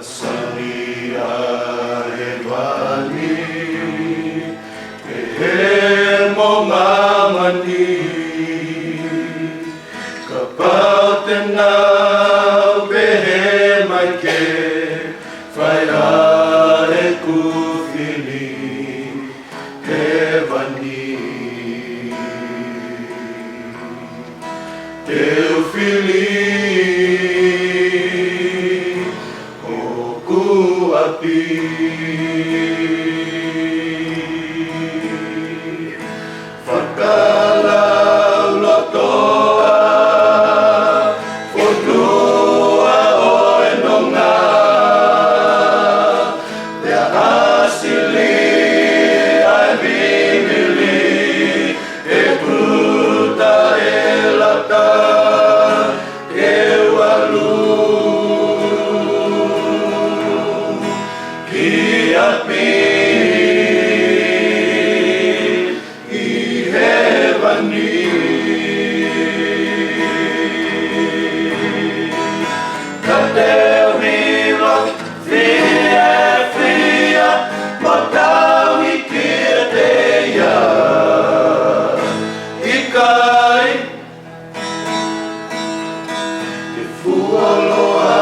Sania Evani Ehemo Mamani Kapatena Behemake Faya Ekufili Evani Teofili Api Fakala lotoa Fodua oenonga Te asili ai bibili E bruta e lata E walu Kiatmi Ihevani Kadeu viva Fia fia Matau ikirteia Ikai Ifuoloa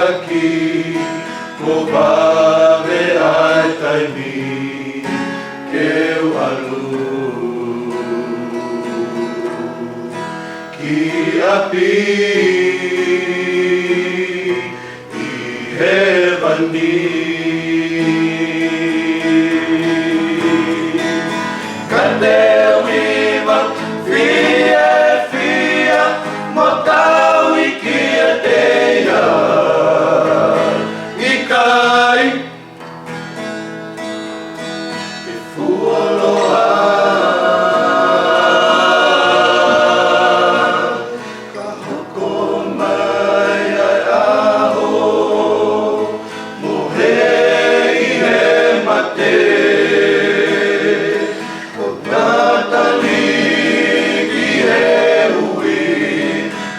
Aqui, Mobave ai taimi, que eu alu, que api, e revani, cadê o iba, fia, motau e que ateia.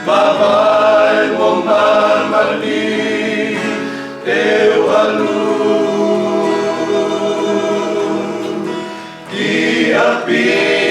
Babai momar mali teu alu que api